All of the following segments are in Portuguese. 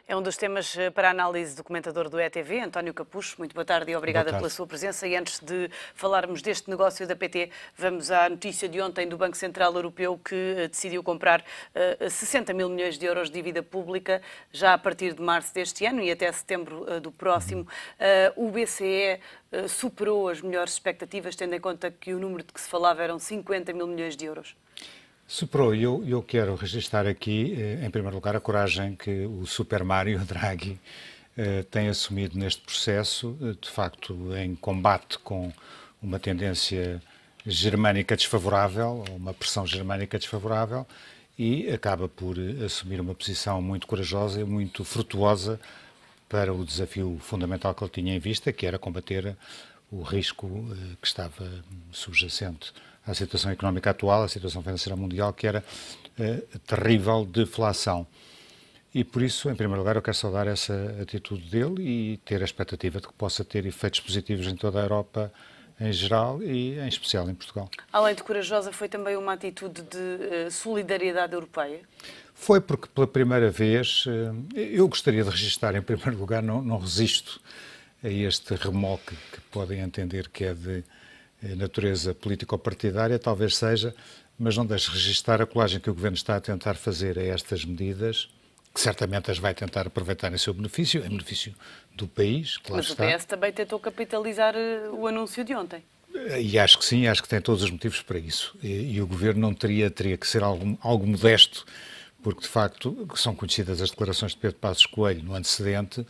É um dos temas para análise do comentador do ETV, António Capucho. Muito boa tarde e obrigada pela sua presença. E antes de falarmos deste negócio da PT, vamos à notícia de ontem do Banco Central Europeu que decidiu comprar 60 mil milhões de euros de dívida pública já a partir de março deste ano e até setembro do próximo. O BCE superou as melhores expectativas, tendo em conta que o número de que se falava eram 50 mil milhões de euros. Superou, e eu quero registrar aqui, em primeiro lugar, a coragem que o Super Mário Draghi tem assumido neste processo, de facto, em combate com uma tendência germânica desfavorável, ou uma pressão germânica desfavorável, e acaba por assumir uma posição muito corajosa e muito frutuosa para o desafio fundamental que ele tinha em vista, que era combater o risco que estava subjacente à situação económica atual, à situação financeira mundial, que era terrível deflação. E por isso, em primeiro lugar, eu quero saudar essa atitude dele e ter a expectativa de que possa ter efeitos positivos em toda a Europa em geral e em especial em Portugal. Além de corajosa, foi também uma atitude de solidariedade europeia? Foi porque pela primeira vez, eu gostaria de registrar, em primeiro lugar, não resisto a este remoque que podem entender que é de natureza político-partidária, talvez seja, mas não deixe registar a colagem que o Governo está a tentar fazer a estas medidas, que certamente as vai tentar aproveitar em seu benefício, em benefício do país, claro mas está. Mas o PS também tentou capitalizar o anúncio de ontem. E acho que sim, acho que tem todos os motivos para isso. E o Governo não teria que ser algo modesto, porque de facto são conhecidas as declarações de Pedro Passos Coelho no antecedente,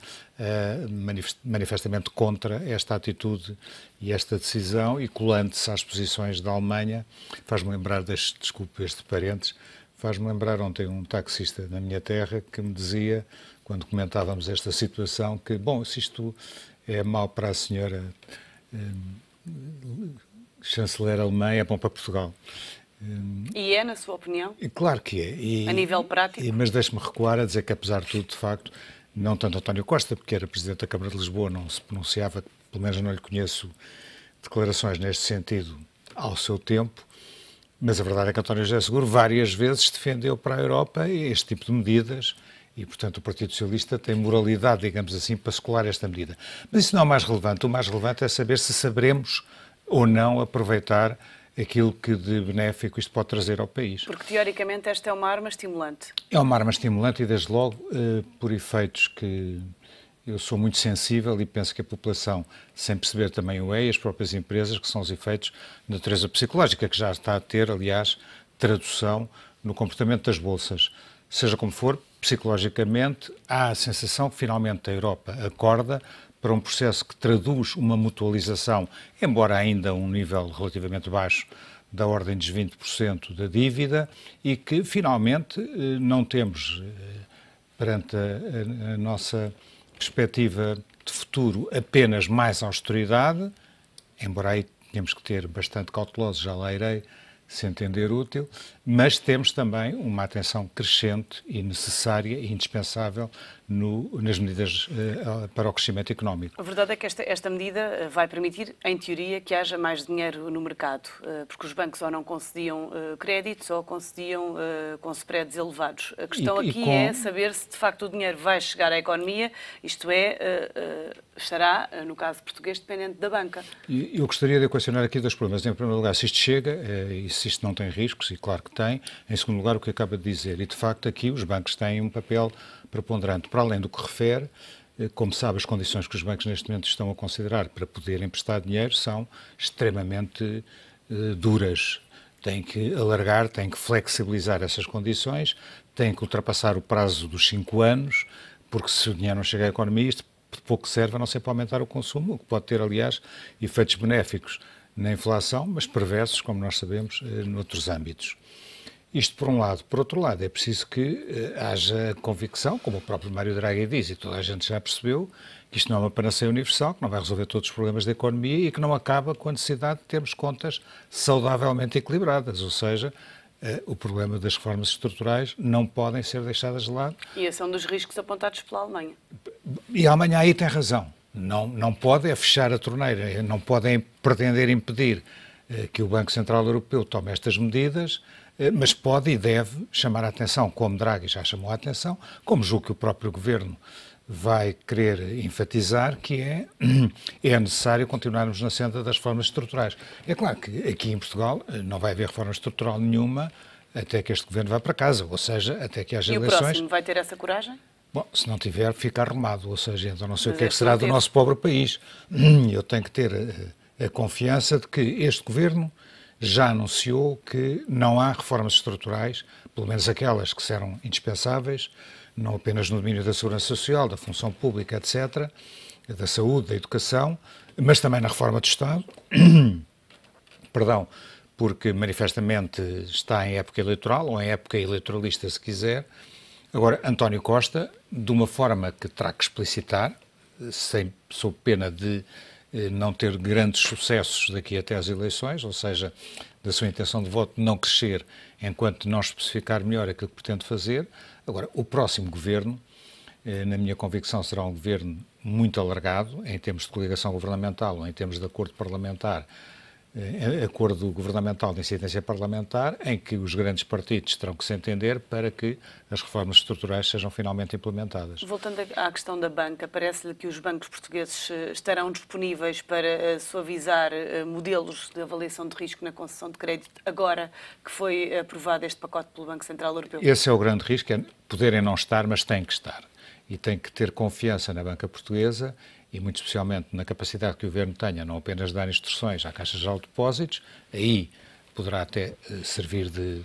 manifestamente contra esta atitude e esta decisão, e colando-se às posições da Alemanha. Faz-me lembrar, desculpe este parênteses, faz-me lembrar ontem um taxista na minha terra que me dizia, quando comentávamos esta situação, que, bom, se isto é mau para a senhora chanceler alemã, é bom para Portugal. E é, na sua opinião? Claro que é. A nível prático? Mas deixe-me recuar a dizer que, apesar de tudo, de facto, não tanto António Costa, porque era Presidente da Câmara de Lisboa, não se pronunciava, pelo menos não lhe conheço declarações neste sentido ao seu tempo, mas a verdade é que António José Seguro várias vezes defendeu para a Europa este tipo de medidas e, portanto, o Partido Socialista tem moralidade, digamos assim, para se colar esta medida. Mas isso não é o mais relevante. O mais relevante é saber se saberemos ou não aproveitar aquilo que de benéfico isto pode trazer ao país. Porque, teoricamente, esta é uma arma estimulante. É uma arma estimulante e, desde logo, por efeitos que eu sou muito sensível e penso que a população, sem perceber também o é, e as próprias empresas, que são os efeitos de natureza psicológica, que já está a ter, aliás, tradução no comportamento das bolsas. Seja como for, psicologicamente, há a sensação que finalmente a Europa acorda para um processo que traduz uma mutualização, embora ainda a um nível relativamente baixo, da ordem dos 20% da dívida, e que finalmente não temos, perante a nossa perspectiva de futuro, apenas mais austeridade, embora aí tenhamos que ter bastante cautelosos, já lá irei, se entender útil, mas temos também uma atenção crescente e necessária e indispensável nas medidas para o crescimento económico. A verdade é que esta medida vai permitir, em teoria, que haja mais dinheiro no mercado, porque os bancos ou não concediam créditos ou concediam com spreads elevados. A questão aqui é saber se, de facto, o dinheiro vai chegar à economia, isto é, estará, no caso português, dependente da banca. Eu gostaria de equacionar aqui dois problemas. Em primeiro lugar, se isto chega e se isto não tem riscos, e claro que tem. Em segundo lugar, o que acaba de dizer. E, de facto, aqui os bancos têm um papel preponderante. Para além do que refere, como sabe, as condições que os bancos neste momento estão a considerar para poder emprestar dinheiro são extremamente duras. Têm que alargar, têm que flexibilizar essas condições, têm que ultrapassar o prazo dos 5 anos, porque se o dinheiro não chega à economia, isto de pouco serve a não ser para aumentar o consumo, o que pode ter, aliás, efeitos benéficos na inflação, mas perversos, como nós sabemos, noutros âmbitos. Isto por um lado. Por outro lado, é preciso que haja convicção, como o próprio Mário Draghi diz, e toda a gente já percebeu, que isto não é uma panaceia universal, que não vai resolver todos os problemas da economia e que não acaba com a necessidade de termos contas saudavelmente equilibradas, ou seja, o problema das reformas estruturais não podem ser deixadas de lado. E esse é um dos riscos apontados pela Alemanha. E a Alemanha aí tem razão. Não pode é fechar a torneira, não podem pretender impedir que o Banco Central Europeu tome estas medidas mas pode e deve chamar a atenção, como Draghi já chamou a atenção, como julgo que o próprio Governo vai querer enfatizar, que é necessário continuarmos na senda das reformas estruturais. É claro que aqui em Portugal não vai haver reforma estrutural nenhuma até que este Governo vá para casa, ou seja, até que haja eleições. E o próximo vai ter essa coragem? Bom, se não tiver, fica arrumado, ou seja, então não sei o que é que será do nosso pobre país. Eu tenho que ter a confiança de que este Governo já anunciou que não há reformas estruturais, pelo menos aquelas que serão indispensáveis, não apenas no domínio da segurança social, da função pública, etc., da saúde, da educação, mas também na reforma do Estado, perdão, porque manifestamente está em época eleitoral, ou em época eleitoralista, se quiser. Agora, António Costa, de uma forma que terá que explicitar, sob pena de não ter grandes sucessos daqui até às eleições, ou seja, da sua intenção de voto não crescer enquanto não especificar melhor aquilo que pretende fazer. Agora, o próximo governo, na minha convicção, será um governo muito alargado, em termos de coligação governamental ou em termos de acordo parlamentar, acordo governamental de incidência parlamentar, em que os grandes partidos terão que se entender para que as reformas estruturais sejam finalmente implementadas. Voltando à questão da banca, parece-lhe que os bancos portugueses estarão disponíveis para suavizar modelos de avaliação de risco na concessão de crédito, agora que foi aprovado este pacote pelo Banco Central Europeu? Esse é o grande risco, é poderem não estar, mas têm que estar. E têm que ter confiança na banca portuguesa e muito especialmente na capacidade que o Governo tenha, não apenas de dar instruções à Caixa Geral de Depósitos, aí poderá até servir de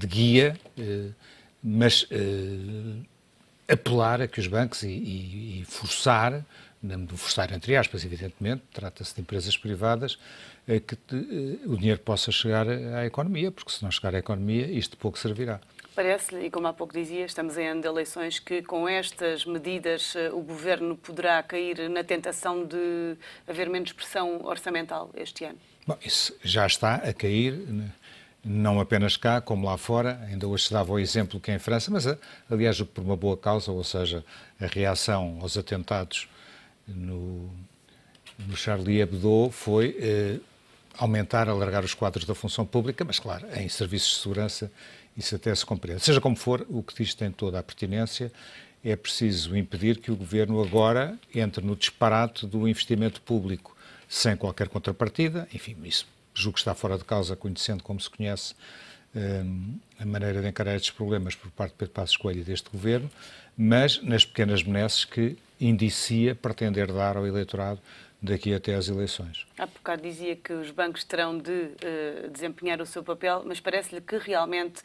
guia, mas apelar a que os bancos e forçar, forçar entre aspas, evidentemente, trata-se de empresas privadas, que o dinheiro possa chegar à economia, porque se não chegar à economia, isto pouco servirá. Parece-lhe, e como há pouco dizia, estamos em ano de eleições, que com estas medidas o Governo poderá cair na tentação de haver menos pressão orçamental este ano? Bom, isso já está a cair, não apenas cá, como lá fora. Ainda hoje se dava o exemplo que é em França, mas aliás por uma boa causa, ou seja, a reação aos atentados no Charlie Hebdo foi aumentar, alargar os quadros da função pública, mas claro, em serviços de segurança isso até se compreende. Seja como for, o que diz tem toda a pertinência. É preciso impedir que o Governo agora entre no disparate do investimento público sem qualquer contrapartida. Enfim, isso julgo que está fora de causa, conhecendo como se conhece a maneira de encarar estes problemas por parte de Pedro Passos Coelho e deste Governo, mas nas pequenas benesses que indicia pretender dar ao eleitorado daqui até às eleições. Há bocado dizia que os bancos terão de desempenhar o seu papel, mas parece-lhe que realmente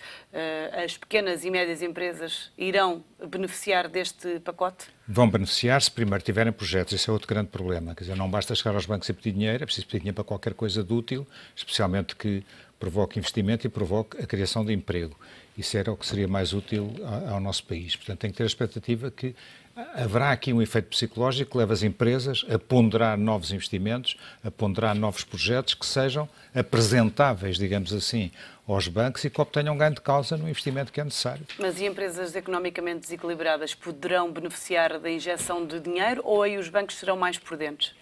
as pequenas e médias empresas irão beneficiar deste pacote? Vão beneficiar se primeiro tiverem projetos. Esse é outro grande problema. Quer dizer, não basta chegar aos bancos e pedir dinheiro, é preciso pedir dinheiro para qualquer coisa de útil, especialmente que provoque investimento e provoque a criação de emprego. Isso era o que seria mais útil ao nosso país. Portanto, tem que ter a expectativa que haverá aqui um efeito psicológico que leva as empresas a ponderar novos investimentos, a ponderar novos projetos que sejam apresentáveis, digamos assim, aos bancos e que obtenham ganho de causa no investimento que é necessário. Mas e empresas economicamente desequilibradas poderão beneficiar da injeção de dinheiro ou aí os bancos serão mais prudentes?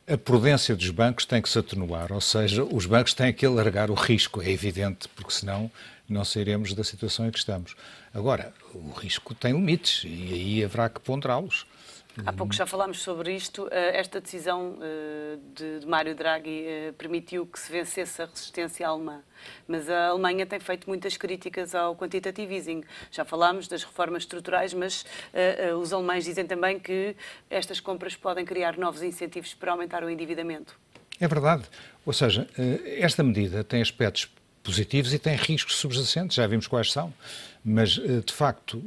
A prudência dos bancos tem que se atenuar, ou seja, os bancos têm que alargar o risco, é evidente, porque senão não sairemos da situação em que estamos. Agora, o risco tem limites e aí haverá que ponderá-los. Há pouco já falámos sobre isto. Esta decisão de Mário Draghi permitiu que se vencesse a resistência alemã, mas a Alemanha tem feito muitas críticas ao quantitative easing. Já falámos das reformas estruturais, mas os alemães dizem também que estas compras podem criar novos incentivos para aumentar o endividamento. É verdade. Ou seja, esta medida tem aspectos positivos e tem riscos subjacentes, já vimos quais são, mas, de facto,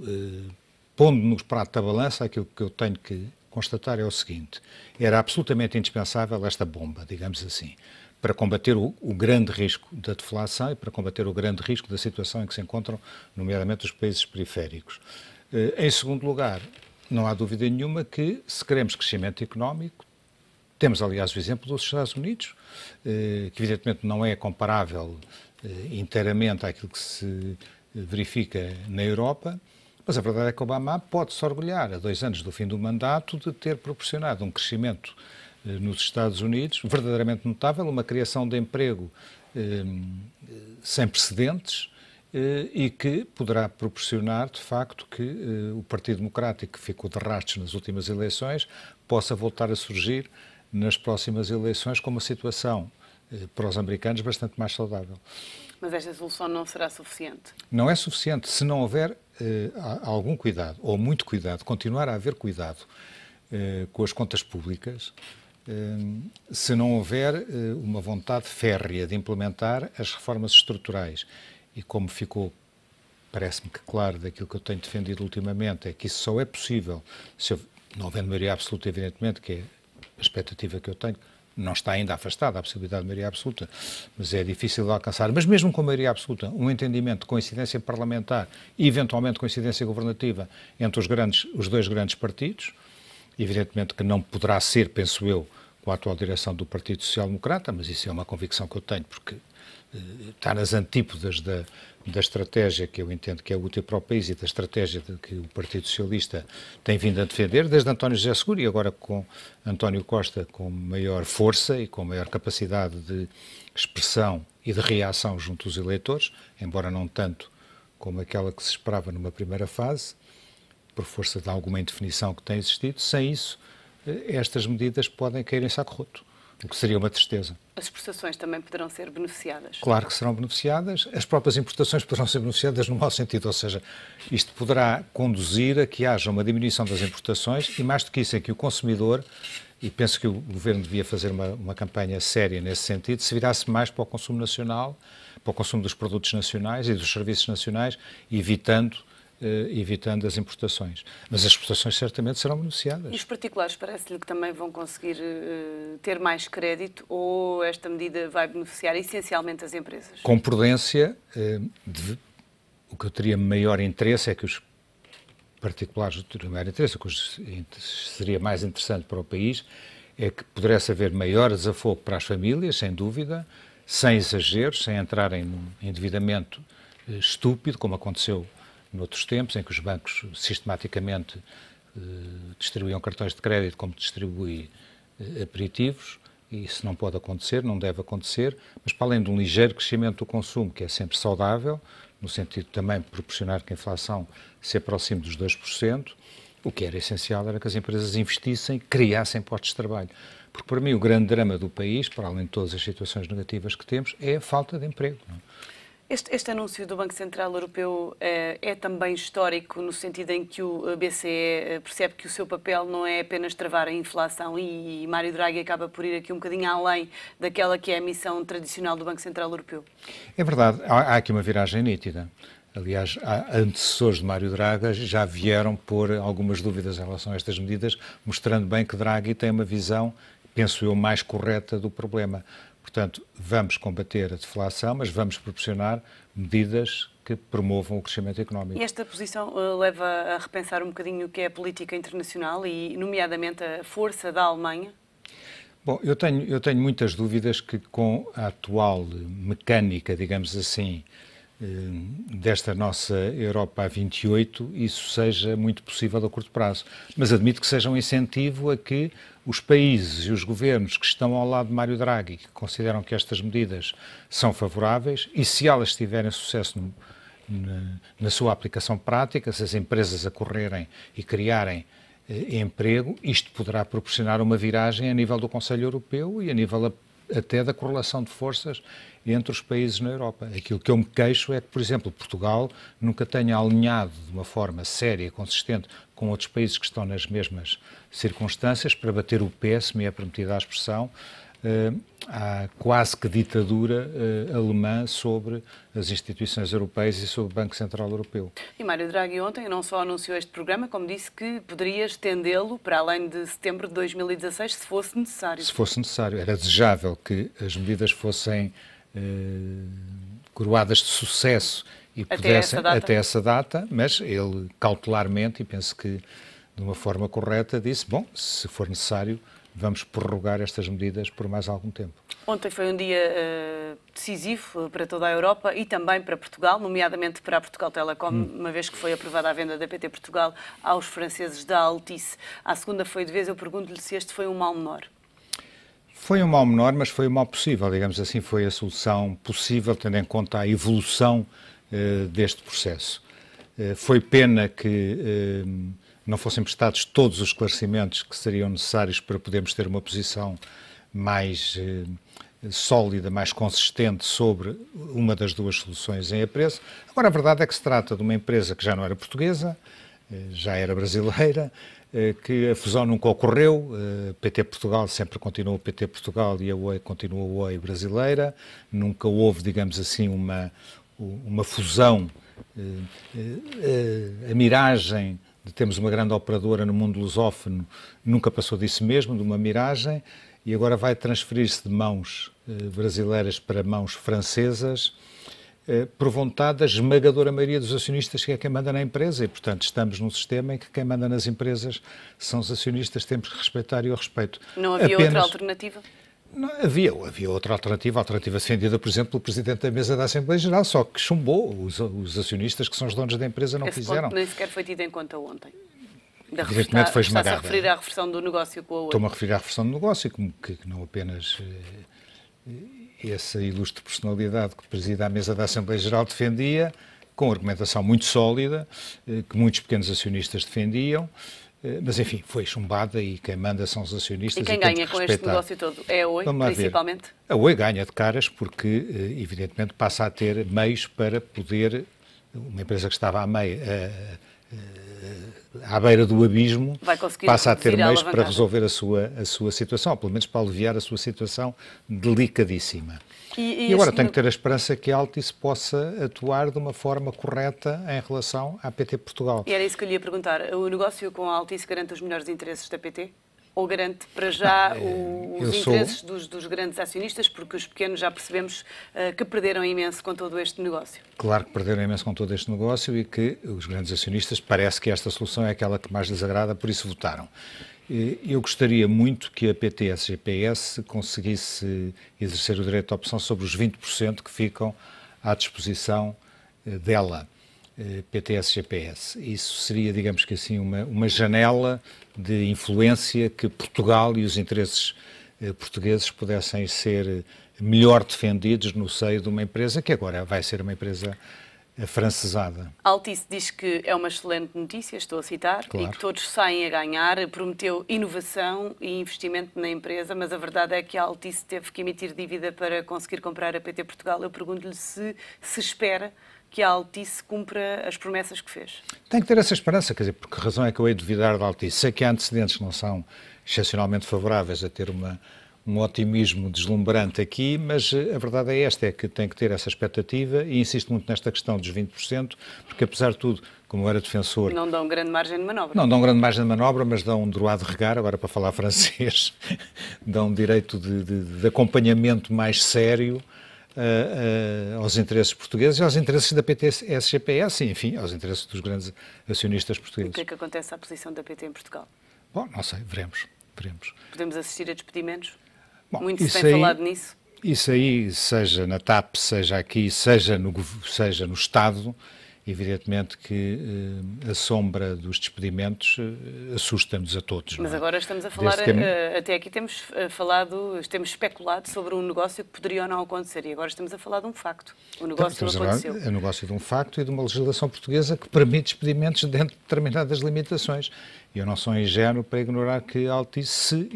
pondo no prato da balança, aquilo que eu tenho que constatar é o seguinte: era absolutamente indispensável esta bomba, digamos assim, para combater o grande risco da deflação e para combater o grande risco da situação em que se encontram, nomeadamente, os países periféricos. Em segundo lugar, não há dúvida nenhuma que, se queremos crescimento económico, temos, aliás, o exemplo dos Estados Unidos, que evidentemente não é comparável inteiramente àquilo que se verifica na Europa, mas a verdade é que Obama pode-se orgulhar, a 2 anos do fim do mandato, de ter proporcionado um crescimento nos Estados Unidos verdadeiramente notável, uma criação de emprego sem precedentes e que poderá proporcionar, de facto, que o Partido Democrático, que ficou de rastros nas últimas eleições, possa voltar a surgir nas próximas eleições com uma situação para os americanos bastante mais saudável. Mas esta solução não será suficiente? Não é suficiente se não houver algum cuidado, ou muito cuidado, continuar a haver cuidado com as contas públicas, se não houver uma vontade férrea de implementar as reformas estruturais. E como ficou, parece-me que claro, daquilo que eu tenho defendido ultimamente, é que isso só é possível, não havendo maioria absoluta, evidentemente, que é a expectativa que eu tenho, não está ainda afastada a possibilidade de maioria absoluta, mas é difícil de alcançar. Mas mesmo com maioria absoluta, um entendimento de coincidência parlamentar e, eventualmente, coincidência governativa entre os dois grandes partidos, evidentemente que não poderá ser, penso eu, com a atual direção do Partido Social Democrata, mas isso é uma convicção que eu tenho, porque está nas antípodas da estratégia que eu entendo que é útil para o país e da estratégia que o Partido Socialista tem vindo a defender, desde António José Seguro e agora com António Costa com maior força e com maior capacidade de expressão e de reação junto aos eleitores, embora não tanto como aquela que se esperava numa primeira fase, por força de alguma indefinição que tem existido. Sem isso, estas medidas podem cair em saco roto, o que seria uma tristeza. As exportações também poderão ser beneficiadas? Claro que serão beneficiadas. As próprias importações poderão ser beneficiadas no mau sentido, ou seja, isto poderá conduzir a que haja uma diminuição das importações e, mais do que isso, é que o consumidor, e penso que o Governo devia fazer uma campanha séria nesse sentido, se virasse mais para o consumo nacional, para o consumo dos produtos nacionais e dos serviços nacionais, evitando as importações. Mas as exportações certamente serão beneficiadas. E os particulares parece-lhe que também vão conseguir ter mais crédito ou esta medida vai beneficiar essencialmente as empresas? Com prudência, o que eu teria maior interesse é que os particulares, o maior interesse, o que seria mais interessante para o país, é que pudesse haver maior desafogo para as famílias, sem dúvida, sem exageros, sem entrarem num endividamento estúpido, como aconteceu noutros tempos, em que os bancos sistematicamente distribuíam cartões de crédito como distribui aperitivos, e isso não pode acontecer, não deve acontecer, mas para além de um ligeiro crescimento do consumo, que é sempre saudável, no sentido também de proporcionar que a inflação se aproxime dos 2%, o que era essencial era que as empresas investissem, criassem postos de trabalho. Porque, para mim, o grande drama do país, para além de todas as situações negativas que temos, é a falta de emprego. Não é? Este anúncio do Banco Central Europeu é também histórico no sentido em que o BCE percebe que o seu papel não é apenas travar a inflação e Mário Draghi acaba por ir aqui um bocadinho além daquela que é a missão tradicional do Banco Central Europeu? É verdade, há aqui uma viragem nítida. Aliás, antecessores de Mário Draghi já vieram pôr algumas dúvidas em relação a estas medidas, mostrando bem que Draghi tem uma visão, penso eu, mais correta do problema. Portanto, vamos combater a deflação, mas vamos proporcionar medidas que promovam o crescimento económico. E esta posição leva a repensar um bocadinho o que é a política internacional e, nomeadamente, a força da Alemanha? Bom, eu tenho muitas dúvidas que com a atual mecânica, digamos assim, desta nossa Europa a 28, isso seja muito possível a curto prazo. Mas admito que seja um incentivo a que os países e os governos que estão ao lado de Mário Draghi, que consideram que estas medidas são favoráveis, e se elas tiverem sucesso na sua aplicação prática, se as empresas acorrerem e criarem emprego, isto poderá proporcionar uma viragem a nível do Conselho Europeu e a nível até da correlação de forças entre os países na Europa. Aquilo que eu me queixo é que, por exemplo, Portugal nunca tenha alinhado de uma forma séria e consistente com outros países que estão nas mesmas circunstâncias para bater o pé, se me é permitida a expressão, à quase que ditadura alemã sobre as instituições europeias e sobre o Banco Central Europeu. E Mário Draghi ontem não só anunciou este programa, como disse que poderia estendê-lo para além de setembro de 2016, se fosse necessário. Se fosse necessário. Era desejável que as medidas fossem coroadas de sucesso e pudessem até essa data, mas ele cautelarmente, e penso que de uma forma correta, disse, bom, se for necessário, vamos prorrogar estas medidas por mais algum tempo. Ontem foi um dia decisivo para toda a Europa e também para Portugal, nomeadamente para a Portugal Telecom, uma vez que foi aprovada a venda da PT Portugal aos franceses da Altice. À segunda foi de vez, eu pergunto-lhe se este foi um mal menor. Foi um mal menor, mas foi o mal possível, digamos assim, foi a solução possível, tendo em conta a evolução deste processo. Foi pena que não fossem prestados todos os esclarecimentos que seriam necessários para podermos ter uma posição mais sólida, mais consistente sobre uma das duas soluções em apreço. Agora, a verdade é que se trata de uma empresa que já não era portuguesa, já era brasileira, que a fusão nunca ocorreu, PT Portugal sempre continuou PT Portugal e a Oi continuou a Oi brasileira, nunca houve, digamos assim, uma fusão, a miragem de termos uma grande operadora no mundo lusófono nunca passou disso mesmo, de uma miragem, e agora vai transferir-se de mãos brasileiras para mãos francesas, por vontade da esmagadora maioria dos acionistas, que é quem manda na empresa, e portanto estamos num sistema em que quem manda nas empresas são os acionistas, temos que respeitar e eu respeito. Não havia outra alternativa? Não, havia outra alternativa, a alternativa defendida, por exemplo, pelo Presidente da Mesa da Assembleia Geral, só que chumbou, os acionistas que são os donos da empresa não fizeram. Esse ponto nem sequer foi tido em conta ontem. Evidentemente foi esmagada. Está-se a referir à reversão do negócio com a Oi. Estou-me a referir à reversão do negócio, como que não apenas essa ilustre personalidade que presida a mesa da Assembleia Geral defendia, com argumentação muito sólida, que muitos pequenos acionistas defendiam, mas enfim, foi chumbada e quem manda são os acionistas. E quem ganha com este negócio todo? É a Oi, principalmente? A Oi ganha de caras porque, evidentemente, passa a ter meios para poder, uma empresa que estava à beira do abismo, passa a ter meios para resolver a sua situação, ou pelo menos para aliviar a sua situação delicadíssima. E agora tenho que ter a esperança que a Altice possa atuar de uma forma correta em relação à PT Portugal. E era isso que eu lhe ia perguntar. O negócio com a Altice garante os melhores interesses da PT? Ou garante para já os interesses dos grandes acionistas, porque os pequenos já percebemos que perderam imenso com todo este negócio? Claro que perderam imenso com todo este negócio e que os grandes acionistas parece que esta solução é aquela que mais lhes agrada, por isso votaram. Eu gostaria muito que a PT-SGPS conseguisse exercer o direito de opção sobre os 20% que ficam à disposição dela. PT-SGPS. Isso seria, digamos que assim, uma janela de influência que Portugal e os interesses portugueses pudessem ser melhor defendidos no seio de uma empresa que agora vai ser uma empresa afrancesada. A Altice diz que é uma excelente notícia, estou a citar, claro, e que todos saem a ganhar, prometeu inovação e investimento na empresa, mas a verdade é que a Altice teve que emitir dívida para conseguir comprar a PT Portugal. Eu pergunto-lhe se espera que a Altice cumpra as promessas que fez. Tem que ter essa esperança, quer dizer, porque a razão é que eu hei de duvidar da Altice. Sei que há antecedentes que não são excepcionalmente favoráveis a ter um otimismo deslumbrante aqui, mas a verdade é esta, é que tem que ter essa expectativa e insisto muito nesta questão dos 20%, porque apesar de tudo, como eu era defensor... Não dão grande margem de manobra. Não dão grande margem de manobra, mas dão um droit de regard, agora para falar francês, dão um direito de acompanhamento mais sério aos interesses portugueses e aos interesses da PT-SGPS e, enfim, aos interesses dos grandes acionistas portugueses. O que é que acontece à posição da PT em Portugal? Bom, não sei, veremos. Podemos assistir a despedimentos? Bom, muito se tem falado nisso. Isso aí, seja na TAP, seja aqui, seja no Estado, evidentemente que a sombra dos despedimentos assusta-nos a todos. Mas agora estamos a falar, até aqui temos especulado sobre um negócio que poderia ou não acontecer e agora estamos a falar de um facto. O negócio não aconteceu. É um negócio de um facto e de uma legislação portuguesa que permite despedimentos dentro de determinadas limitações. E eu não sou ingênuo para ignorar que a Altice, se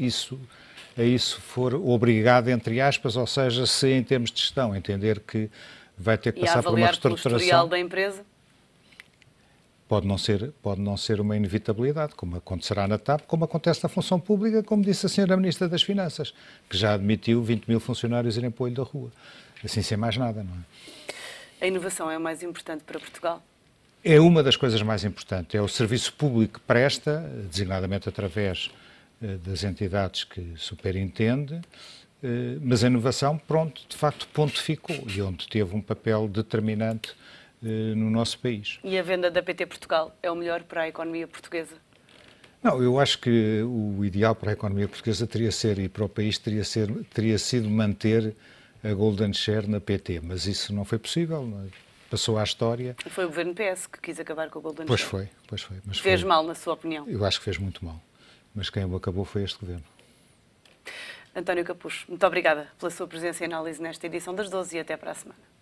isso for obrigado, entre aspas, ou seja, se em termos de gestão entender que vai ter que passar por uma reestruturação... E a avaliar pelo historial da empresa? Pode não ser uma inevitabilidade, como acontecerá na TAP, como acontece na função pública, como disse a Sra. Ministra das Finanças, que já admitiu 20 mil funcionários irem para o olho da rua. Assim sem mais nada, não é? A inovação é o mais importante para Portugal? É uma das coisas mais importantes. É o serviço público que presta, designadamente através das entidades que superintende, mas a inovação, pronto, de facto pontificou e onde teve um papel determinante no nosso país. E a venda da PT Portugal é o melhor para a economia portuguesa? Não, eu acho que o ideal para a economia portuguesa e para o país teria sido manter a Golden Share na PT, mas isso não foi possível, não é? Passou à história. E foi o governo PS que quis acabar com a Golden Share. Pois foi. Mas fez mal, na sua opinião? Eu acho que fez muito mal, mas quem o acabou foi este governo. António Capucho, muito obrigada pela sua presença e análise nesta edição das 12 e até para a semana.